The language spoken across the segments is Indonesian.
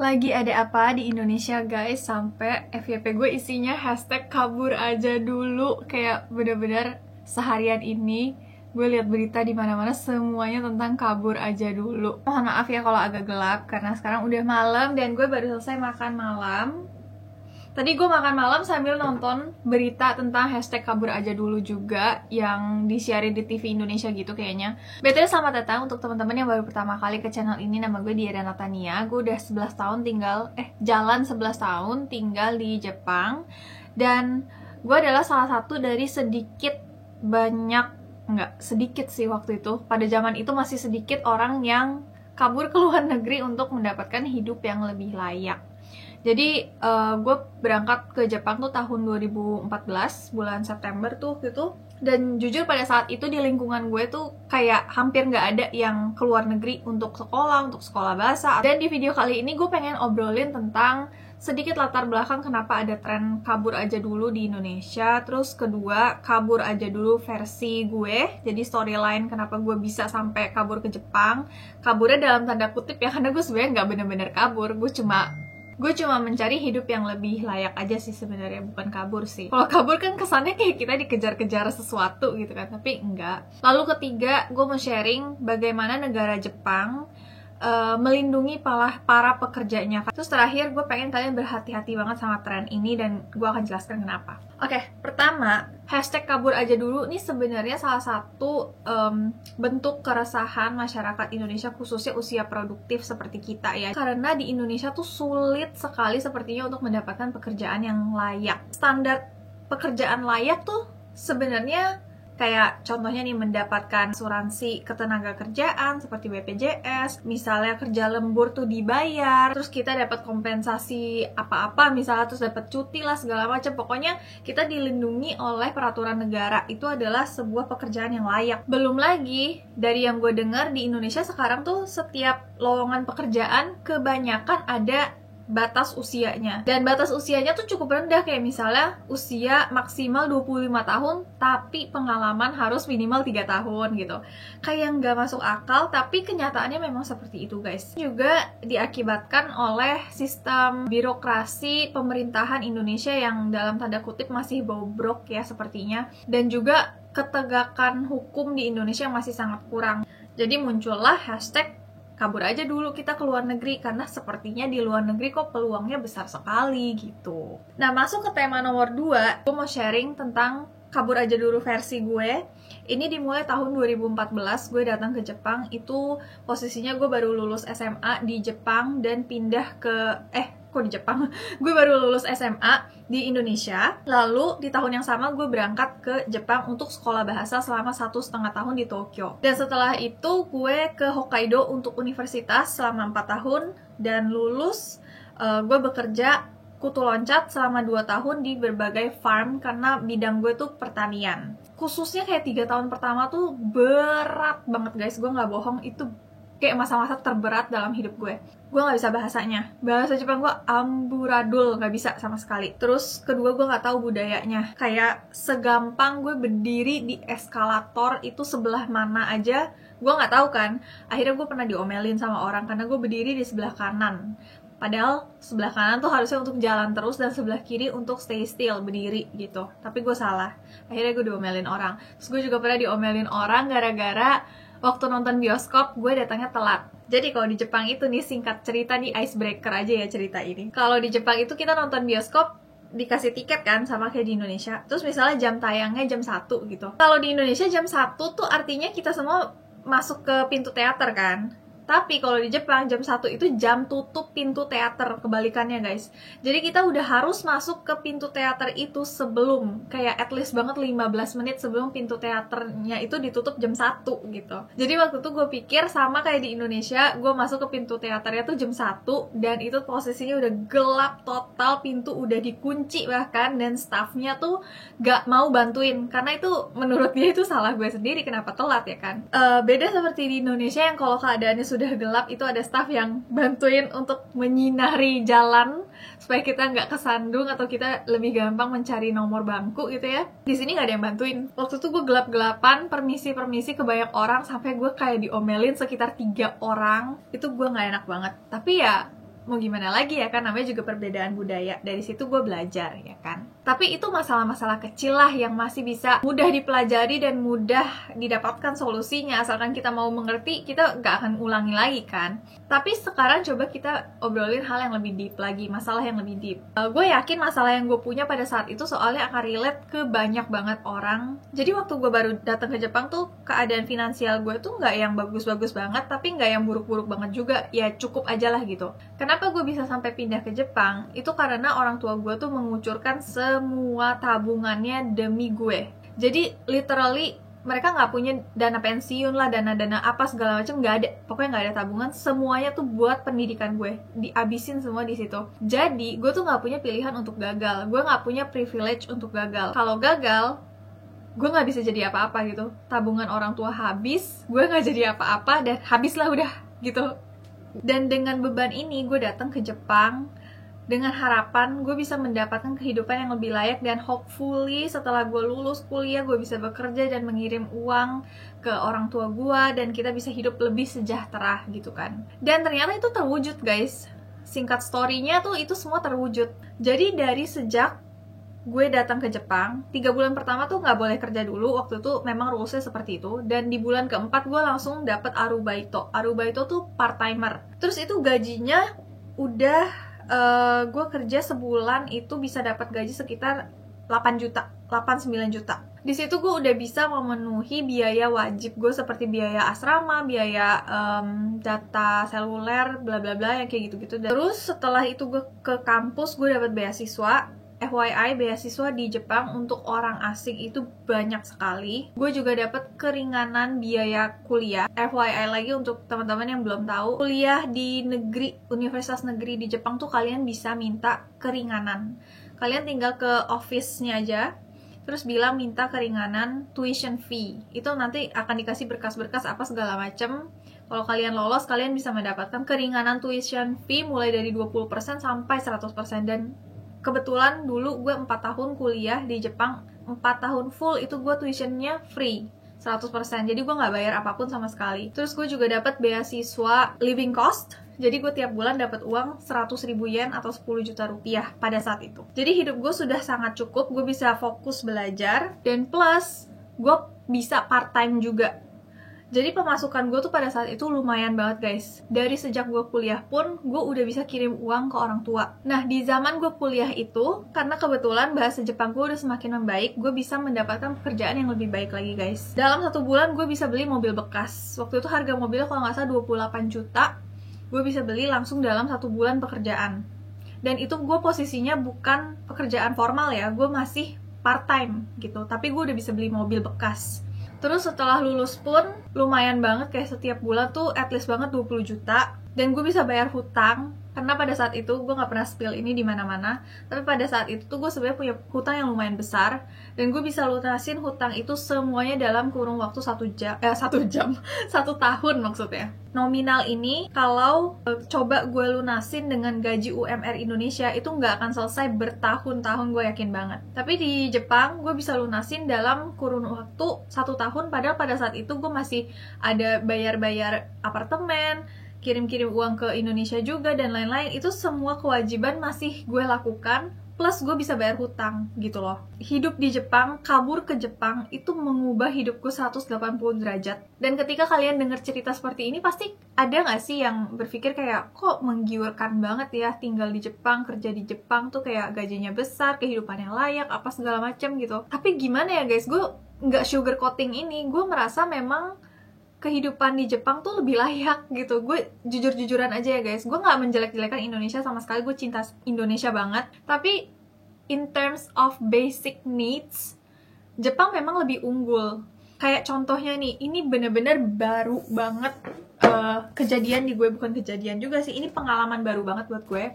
Lagi ada apa di Indonesia guys, sampai FYP gue isinya hashtag kabur aja dulu. Kayak bener-bener seharian ini gue lihat berita di mana-mana semuanya tentang kabur aja dulu. Mohon maaf ya kalau agak gelap karena sekarang udah malam dan gue baru selesai makan malam. Tadi gue makan malam sambil nonton berita tentang hashtag kabur aja dulu juga yang disiarin di TV Indonesia gitu kayaknya. BTW selamat datang untuk teman-teman yang baru pertama kali ke channel ini. Nama gue Diana Natania. Gue udah 11 tahun jalan 11 tahun tinggal di Jepang. Dan gue adalah salah satu dari sedikit sih waktu itu. Pada zaman itu masih sedikit orang yang kabur ke luar negeri untuk mendapatkan hidup yang lebih layak. Jadi gue berangkat ke Jepang tuh tahun 2014 bulan September tuh gitu. Dan jujur pada saat itu di lingkungan gue tuh kayak hampir nggak ada yang keluar negeri untuk sekolah bahasa. Dan di video kali ini gue pengen obrolin tentang sedikit latar belakang kenapa ada tren kabur aja dulu di Indonesia. Terus kedua, kabur aja dulu versi gue. Jadi storyline kenapa gue bisa sampai kabur ke Jepang. Kaburnya dalam tanda kutip ya, karena gue sebenarnya nggak bener-bener kabur. Gue cuma mencari hidup yang lebih layak aja sih sebenarnya, bukan kabur sih. Kalau kabur kan kesannya kayak kita dikejar-kejar sesuatu gitu kan, tapi enggak. Lalu ketiga, gue mau sharing bagaimana negara Jepang melindungi para pekerjanya. Terus terakhir, gue pengen kalian berhati-hati banget sama tren ini dan gue akan jelaskan kenapa. Oke, pertama, hashtag kabur aja dulu ini sebenarnya salah satu bentuk keresahan masyarakat Indonesia, khususnya usia produktif seperti kita ya. Karena di Indonesia tuh sulit sekali sepertinya untuk mendapatkan pekerjaan yang layak. Standar pekerjaan layak tuh sebenarnya kayak contohnya nih, mendapatkan asuransi ketenaga kerjaan seperti BPJS, misalnya kerja lembur tuh dibayar, terus kita dapat kompensasi apa-apa, misalnya terus dapat cuti lah segala macam. Pokoknya kita dilindungi oleh peraturan negara. Itu adalah sebuah pekerjaan yang layak. Belum lagi dari yang gue dengar di Indonesia sekarang tuh setiap lowongan pekerjaan kebanyakan ada batas usianya. Dan batas usianya tuh cukup rendah, kayak misalnya usia maksimal 25 tahun tapi pengalaman harus minimal 3 tahun gitu. Kayak nggak masuk akal, tapi kenyataannya memang seperti itu guys. Juga diakibatkan oleh sistem birokrasi pemerintahan Indonesia yang dalam tanda kutip masih bobrok ya sepertinya. Dan juga ketegakan hukum di Indonesia masih sangat kurang. Jadi muncullah hashtag kabur aja dulu kita ke luar negeri, karena sepertinya di luar negeri kok peluangnya besar sekali gitu. Nah, masuk ke tema nomor 2, gue mau sharing tentang kabur aja dulu versi gue. Ini dimulai tahun 2014, gue datang ke Jepang. Itu posisinya gue baru lulus SMA di Jepang dan pindah ke kok di Jepang? Gue baru lulus SMA di Indonesia. Lalu di tahun yang sama gue berangkat ke Jepang untuk sekolah bahasa selama 1,5 tahun di Tokyo. Dan setelah itu gue ke Hokkaido untuk universitas selama 4 tahun dan lulus. Gue bekerja kutu loncat selama 2 tahun di berbagai farm karena bidang gue tuh pertanian. Khususnya kayak 3 tahun pertama tuh berat banget guys, gue gak bohong, itu kayak masa-masa terberat dalam hidup gue. Gue gak bisa bahasanya. Bahasa Jepang gue amburadul, gak bisa sama sekali. Terus kedua, gue gak tahu budayanya. Kayak segampang gue berdiri di eskalator itu sebelah mana aja, gue gak tahu kan. Akhirnya gue pernah diomelin sama orang karena gue berdiri di sebelah kanan. Padahal sebelah kanan tuh harusnya untuk jalan terus dan sebelah kiri untuk stay still, berdiri gitu. Tapi gue salah. Akhirnya gue diomelin orang. Terus gue juga pernah diomelin orang gara-gara waktu nonton bioskop gue datangnya telat. Jadi kalau di Jepang itu nih, singkat cerita nih, icebreaker aja ya cerita ini. Kalau di Jepang itu kita nonton bioskop dikasih tiket kan, sama kayak di Indonesia. Terus misalnya jam tayangnya jam 1 gitu. Kalau di Indonesia jam 1 tuh artinya kita semua masuk ke pintu teater kan. Tapi kalau di Jepang jam 1 itu jam tutup pintu teater, kebalikannya guys. Jadi kita udah harus masuk ke pintu teater itu sebelum, kayak at least banget 15 menit sebelum pintu teaternya itu ditutup jam 1 gitu. Jadi waktu itu gue pikir sama kayak di Indonesia, gue masuk ke pintu teaternya tuh jam 1 dan itu posisinya udah gelap total, pintu udah dikunci bahkan, dan staffnya tuh gak mau bantuin karena itu menurut dia itu salah gue sendiri kenapa telat ya kan. Beda seperti di Indonesia yang kalau keadaannya sudah gelap itu ada staff yang bantuin untuk menyinari jalan supaya kita nggak kesandung atau kita lebih gampang mencari nomor bangku gitu ya. Di sini nggak ada yang bantuin. Waktu itu gue gelap-gelapan, permisi ke banyak orang sampai gue kayak diomelin sekitar 3 orang. Itu gue nggak enak banget. Tapi ya mau gimana lagi ya kan, namanya juga perbedaan budaya. Dari situ gue belajar ya kan. Tapi itu masalah-masalah kecil lah yang masih bisa mudah dipelajari dan mudah didapatkan solusinya. Asalkan kita mau mengerti, kita gak akan ulangi lagi kan. Tapi sekarang coba kita obrolin hal yang lebih deep lagi, masalah yang lebih deep. Gue yakin masalah yang gue punya pada saat itu soalnya akan relate ke banyak banget orang. Jadi waktu gue baru datang ke Jepang tuh, keadaan finansial gue tuh gak yang bagus-bagus banget, tapi gak yang buruk-buruk banget juga. Ya cukup aja lah gitu. Kenapa gue bisa sampai pindah ke Jepang? Itu karena orang tua gue tuh mengucurkan semua tabungannya demi gue. Jadi literally mereka nggak punya dana pensiun lah, dana-dana apa segala macam, nggak ada. Pokoknya nggak ada tabungan, semuanya tuh buat pendidikan gue, dihabisin semua di situ. Jadi gue tuh nggak punya pilihan untuk gagal, gue nggak punya privilege untuk gagal. Kalau gagal, gue nggak bisa jadi apa-apa gitu. Tabungan orang tua habis, gue nggak jadi apa-apa dan habislah udah gitu. Dan dengan beban ini gue datang ke Jepang dengan harapan gue bisa mendapatkan kehidupan yang lebih layak, dan hopefully setelah gue lulus kuliah gue bisa bekerja dan mengirim uang ke orang tua gue dan kita bisa hidup lebih sejahtera gitu kan. Dan ternyata itu terwujud guys. Singkat story-nya tuh itu semua terwujud. Jadi dari sejak gue datang ke Jepang, 3 bulan pertama tuh nggak boleh kerja dulu. Waktu itu memang rulesnya seperti itu. Dan di bulan keempat gue langsung dapet arubaito. Arubaito tuh part-timer. Terus itu gajinya udah gue kerja sebulan itu bisa dapat gaji sekitar 8 juta, 8-9 juta. Di situ gue udah bisa memenuhi biaya wajib gue seperti biaya asrama, biaya data seluler, bla bla bla yang kayak gitu-gitu. Terus setelah itu gue ke kampus, gue dapat beasiswa. FYI, beasiswa di Jepang untuk orang asing itu banyak sekali. Gue juga dapat keringanan biaya kuliah. FYI lagi untuk teman-teman yang belum tahu, kuliah di negeri, universitas negeri di Jepang tuh kalian bisa minta keringanan. Kalian tinggal ke office-nya aja, terus bilang minta keringanan tuition fee. Itu nanti akan dikasih berkas-berkas apa segala macem. Kalau kalian lolos, kalian bisa mendapatkan keringanan tuition fee mulai dari 20% sampai 100%. Dan kebetulan dulu gue 4 tahun kuliah di Jepang, 4 tahun full itu gue tuitionnya free 100%, jadi gue gak bayar apapun sama sekali. Terus gue juga dapat beasiswa living cost, jadi gue tiap bulan dapat uang 100.000 yen atau 10 juta rupiah pada saat itu. Jadi hidup gue sudah sangat cukup, gue bisa fokus belajar, dan plus gue bisa part time juga. Jadi pemasukan gue tuh pada saat itu lumayan banget guys. Dari sejak gue kuliah pun, gue udah bisa kirim uang ke orang tua. Nah, di zaman gue kuliah itu, karena kebetulan bahasa Jepang gue udah semakin membaik, gue bisa mendapatkan pekerjaan yang lebih baik lagi guys. Dalam 1 bulan, gue bisa beli mobil bekas. Waktu itu harga mobilnya kalau nggak salah 28 juta. Gue bisa beli langsung dalam 1 bulan pekerjaan. Dan itu gue posisinya bukan pekerjaan formal ya, gue masih part-time gitu. Tapi gue udah bisa beli mobil bekas. Terus setelah lulus pun lumayan banget, kayak setiap bulan tuh at least banget 20 juta. Dan gue bisa bayar hutang, karena pada saat itu gue gak pernah spill ini di mana-mana. Tapi pada saat itu tuh gue sebenarnya punya hutang yang lumayan besar, dan gue bisa lunasin hutang itu semuanya dalam kurun waktu 1 tahun maksudnya. Nominal ini kalau coba gue lunasin dengan gaji UMR Indonesia itu nggak akan selesai bertahun-tahun, gue yakin banget. Tapi di Jepang gue bisa lunasin dalam kurun waktu 1 tahun, padahal pada saat itu gue masih ada bayar-bayar apartemen, kirim-kirim uang ke Indonesia juga, dan lain-lain. Itu semua kewajiban masih gue lakukan, plus gue bisa bayar hutang gitu loh. Hidup di Jepang, kabur ke Jepang, itu mengubah hidupku 180 derajat. Dan ketika kalian dengar cerita seperti ini, pasti ada gak sih yang berpikir kayak, kok menggiurkan banget ya tinggal di Jepang, kerja di Jepang tuh kayak gajinya besar, kehidupannya layak, apa segala macam gitu. Tapi gimana ya guys, gue gak sugarcoating ini, gue merasa memang kehidupan di Jepang tuh lebih layak gitu. Gue jujur-jujuran aja ya guys, gue gak menjelek-jelekan Indonesia sama sekali, gue cinta Indonesia banget. Tapi in terms of basic needs, Jepang memang lebih unggul. Kayak contohnya nih, ini bener-bener baru banget kejadian di gue, bukan kejadian juga sih, ini pengalaman baru banget buat gue.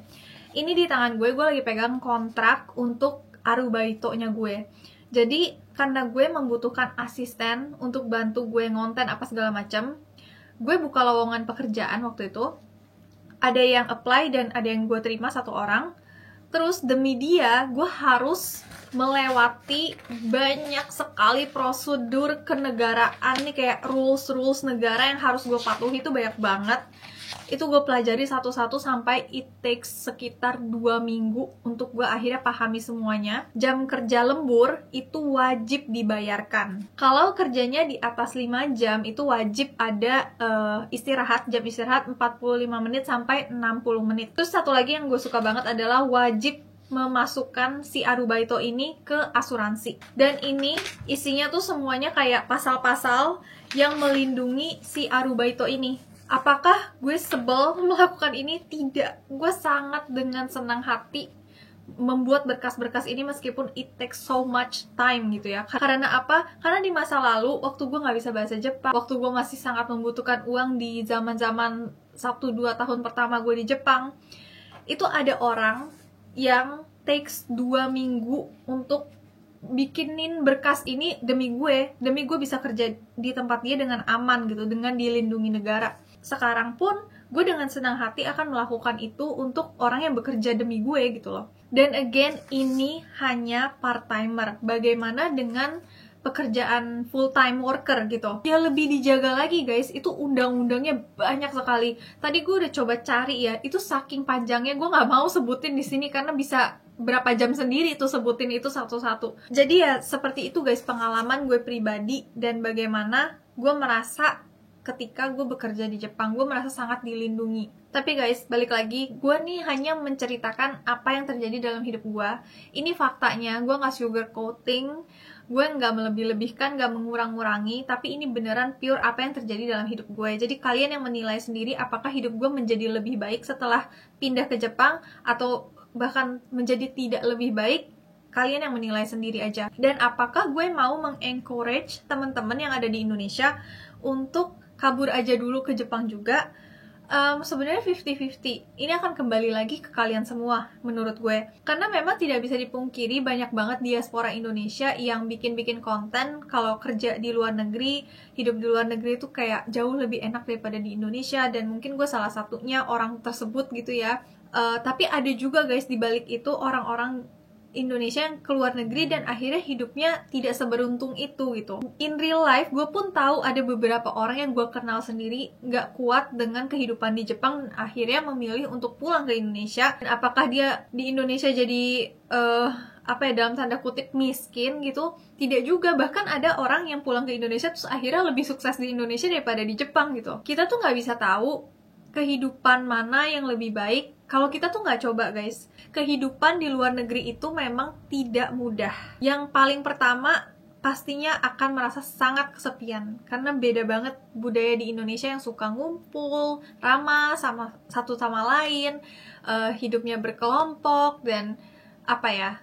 Ini di tangan gue lagi pegang kontrak untuk arubaito-nya gue. Jadi karena gue membutuhkan asisten untuk bantu gue ngonten apa segala macam, gue buka lowongan pekerjaan waktu itu. Ada yang apply dan ada yang gue terima 1 orang. Terus demi dia, gue harus melewati banyak sekali prosedur kenegaraan nih, kayak rules negara yang harus gue patuhi itu banyak banget. Itu gue pelajari satu-satu sampai it takes sekitar 2 minggu untuk gue akhirnya pahami semuanya. Jam kerja lembur itu wajib dibayarkan. Kalau kerjanya di atas 5 jam itu wajib ada istirahat, jam istirahat 45 menit sampai 60 menit. Terus satu lagi yang gue suka banget adalah wajib memasukkan si Arubaito ini ke asuransi. Dan ini isinya tuh semuanya kayak pasal-pasal yang melindungi si Arubaito ini. Apakah gue sebel melakukan ini? Tidak. Gue sangat dengan senang hati membuat berkas-berkas ini meskipun it takes so much time gitu ya. Karena apa? Karena di masa lalu, waktu gue gak bisa bahasa Jepang, waktu gue masih sangat membutuhkan uang di zaman-zaman 1-2 tahun pertama gue di Jepang, itu ada orang yang takes 2 minggu untuk bikinin berkas ini demi gue bisa kerja di tempat dia dengan aman gitu, dengan dilindungi negara. Sekarang pun gue dengan senang hati akan melakukan itu untuk orang yang bekerja demi gue gitu loh. Dan again, ini hanya part-timer. Bagaimana dengan pekerjaan full-time worker gitu? Ya lebih dijaga lagi guys, itu undang-undangnya banyak sekali. Tadi gue udah coba cari ya, itu saking panjangnya gue gak mau sebutin di sini karena bisa berapa jam sendiri tuh sebutin itu satu-satu. Jadi ya seperti itu guys, pengalaman gue pribadi dan bagaimana gue merasa ketika gue bekerja di Jepang, gue merasa sangat dilindungi. Tapi guys, balik lagi, gue nih hanya menceritakan apa yang terjadi dalam hidup gue. Ini faktanya, gue gak sugar coating, gue gak melebih-lebihkan, gak mengurang-ngurangi, tapi ini beneran pure apa yang terjadi dalam hidup gue. Jadi kalian yang menilai sendiri apakah hidup gue menjadi lebih baik setelah pindah ke Jepang, atau bahkan menjadi tidak lebih baik, kalian yang menilai sendiri aja. Dan apakah gue mau mengencourage teman-teman yang ada di Indonesia untuk kabur aja dulu ke Jepang juga? Sebenarnya 50-50. Ini akan kembali lagi ke kalian semua menurut gue. Karena memang tidak bisa dipungkiri banyak banget diaspora Indonesia yang bikin-bikin konten kalau kerja di luar negeri, hidup di luar negeri itu kayak jauh lebih enak daripada di Indonesia, dan mungkin gue salah satunya orang tersebut gitu ya. Tapi ada juga guys di balik itu orang-orang Indonesia yang keluar negeri dan akhirnya hidupnya tidak seberuntung itu gitu. In real life, gue pun tahu ada beberapa orang yang gue kenal sendiri gak kuat dengan kehidupan di Jepang dan akhirnya memilih untuk pulang ke Indonesia. Dan apakah dia di Indonesia jadi dalam tanda kutip miskin gitu? Tidak juga. Bahkan ada orang yang pulang ke Indonesia terus akhirnya lebih sukses di Indonesia daripada di Jepang gitu. Kita tuh gak bisa tahu kehidupan mana yang lebih baik kalau kita tuh nggak coba guys. Kehidupan di luar negeri itu memang tidak mudah. Yang paling pertama pastinya akan merasa sangat kesepian karena beda banget budaya di Indonesia yang suka ngumpul, ramah sama satu sama lain, hidupnya berkelompok dan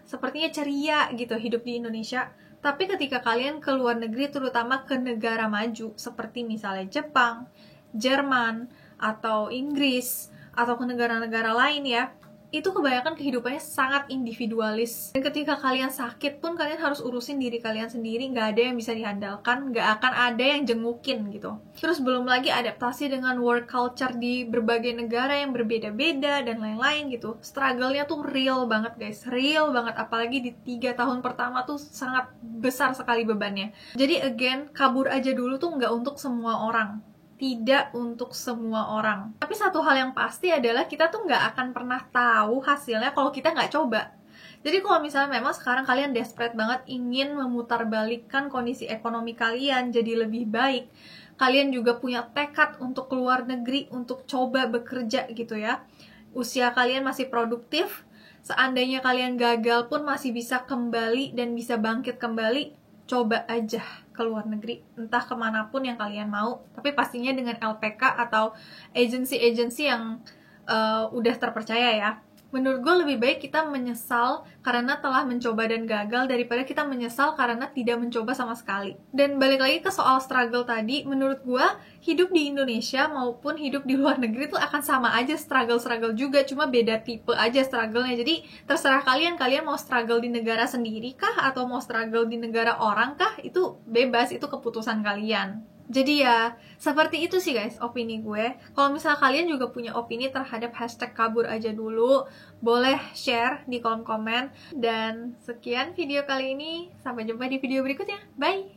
sepertinya ceria gitu hidup di Indonesia. Tapi ketika kalian ke luar negeri, terutama ke negara maju seperti misalnya Jepang, Jerman, atau Inggris, atau ke negara-negara lain ya, itu kebanyakan kehidupannya sangat individualis. Dan ketika kalian sakit pun kalian harus urusin diri kalian sendiri, nggak ada yang bisa diandalkan, nggak akan ada yang jengukin gitu. Terus belum lagi adaptasi dengan work culture di berbagai negara yang berbeda-beda dan lain-lain gitu. Struggle-nya tuh real banget guys, real banget. Apalagi di 3 tahun pertama tuh sangat besar sekali bebannya. Jadi again, kabur aja dulu tuh nggak untuk semua orang. Tidak untuk semua orang. Tapi satu hal yang pasti adalah kita tuh nggak akan pernah tahu hasilnya kalau kita nggak coba. Jadi kalau misalnya memang sekarang kalian desperate banget ingin memutarbalikkan kondisi ekonomi kalian jadi lebih baik, kalian juga punya tekad untuk keluar negeri, untuk coba bekerja gitu ya, usia kalian masih produktif, seandainya kalian gagal pun masih bisa kembali dan bisa bangkit kembali, coba aja ke luar negeri, entah kemanapun yang kalian mau, tapi pastinya dengan LPK atau agensi-agensi yang udah terpercaya ya. Menurut gue lebih baik kita menyesal karena telah mencoba dan gagal daripada kita menyesal karena tidak mencoba sama sekali. Dan balik lagi ke soal struggle tadi, menurut gue hidup di Indonesia maupun hidup di luar negeri tuh akan sama aja struggle juga, cuma beda tipe aja struggle-nya. Jadi terserah kalian mau struggle di negara sendiri kah atau mau struggle di negara orang kah, itu bebas, itu keputusan kalian. Jadi ya, seperti itu sih guys opini gue. Kalau misalnya kalian juga punya opini terhadap hashtag kabur aja dulu, boleh share di kolom komen. Dan sekian video kali ini, sampai jumpa di video berikutnya. Bye!